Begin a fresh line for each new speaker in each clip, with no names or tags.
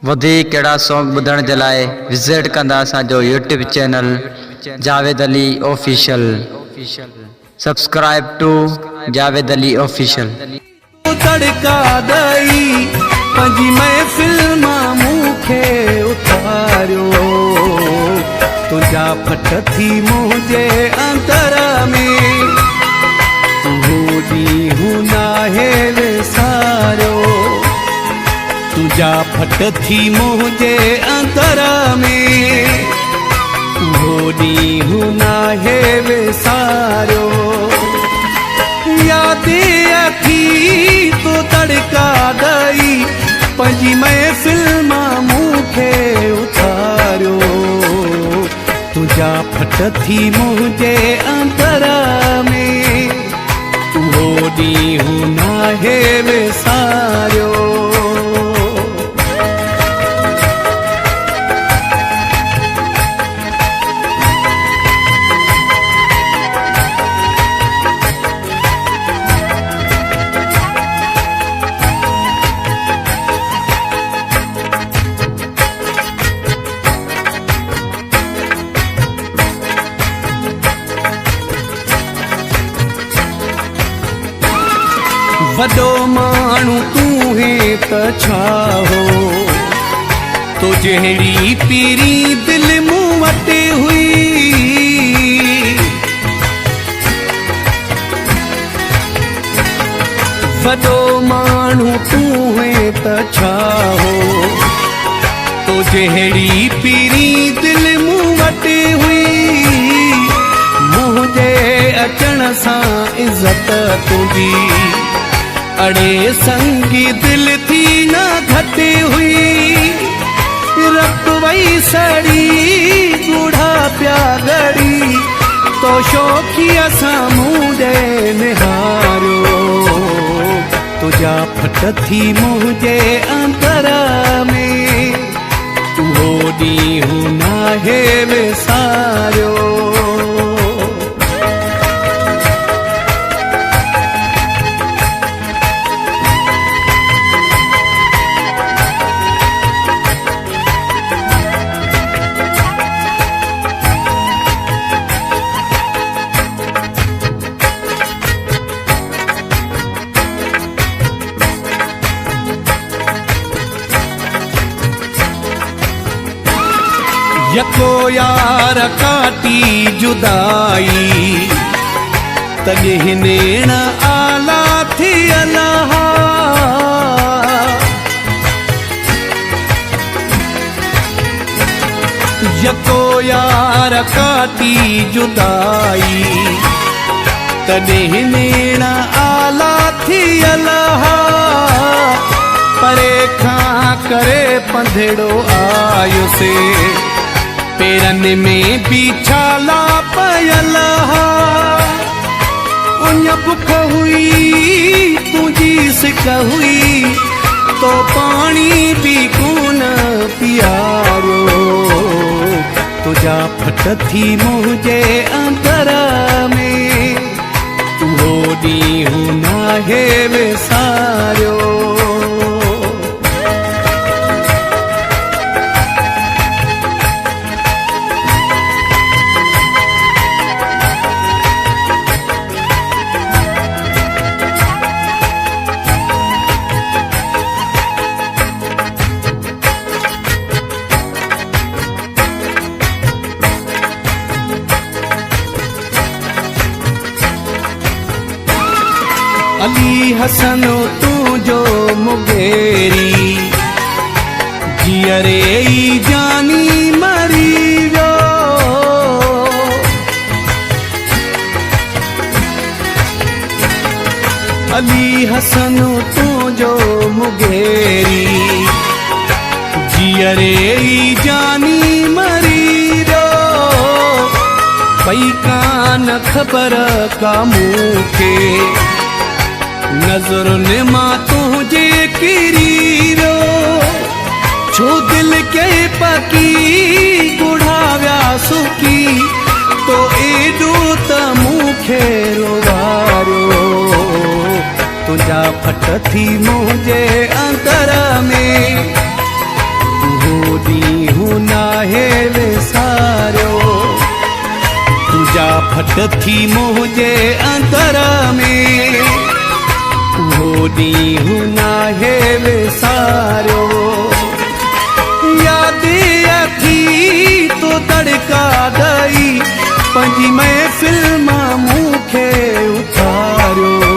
वधीक कहिड़ा सॉन्ग ॿुधण जे लाइ विज़िट कंदा असांजो YouTube channel Javed Ali official. Subscribe to Javed Ali official.
तड़का दई पंजी महफिल मां मूंखे उतारियो, तुंहिंजा फट थी मुंहिंजे अंदर में, उहो ॾींहुं नाहे विसारियो, तुंहिंजा फट थी मुंहिंजे अंदर में, उहो ॾींहुं नाहे विसारियो। यादि अखी तो तड़का दई पंजी महफिल मां मूंखे उतारियो, तुंहिंजा फट थी मुंहिंजे अंदर में, उहो ॾींहुं नाहे विसारियो। वॾो माण्हू तूं हे त छा हो, तो जहिड़ी पीरी दिलि मूं वटि हुई, वॾो माण्हू तूं हे त छा हो, तो जहिड़ी पीरी दिलि मूं वटि हुई, मुंहिंजे अचण सां इज़त तुंहिंजी अड़े संगी दिल थी न घटी हुई, रब वही सड़ी बूढ़ा प्यागड़ी, तो शौक़ीअ सां मुंहिंजे निहारियो, तुंहिंजा फट थी मुंहिंजे अंदर में, उहो ॾींहुं नाहे विसारियो। यको यार काटी जुदाई तॾहिं नेण आला थियल हा, यको यार काटी जुदाई तॾहिं नेण आला थियल हा, परे खां करे पंधेड़ो आयुसे, पेरनि में भी छाला पयल हा, उन बुख हुई तुझी सिक हुई, तो पानी भी कोन पियारो, तुझा फट थी मुंहिंजे अंदर में, उहो ॾींहुं नाहे विसारियो। अली हसन तू जो मुगेरी, जियरे ई जानी मरी वियो, अली हसन तू जो मुगेरी, जियरे ई जानी मरी वियो, पई कान ख़बर का मूंखे, नज़रुनि मां तुंहिंजे किरी वियो, छो दिलि के पकी गुढ़ाव्या सुकी, तो एॾो त मूंखे रोवारियो, तुंहिंजा फट थी मुंहिंजे अंदर में, थी मुंहिंजे अंदर में उहो ॾींहुं नाहे विसारियो यादि अथी तो तड़का ॾेई पंहिंजी महफ़िल मां मूंखे उथारियो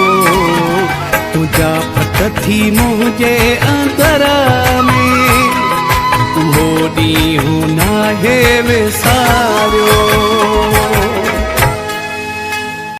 तुंहिंजा फट थी मुंहिंजे अंदर में उहो ॾींहुं नाहे विसारियो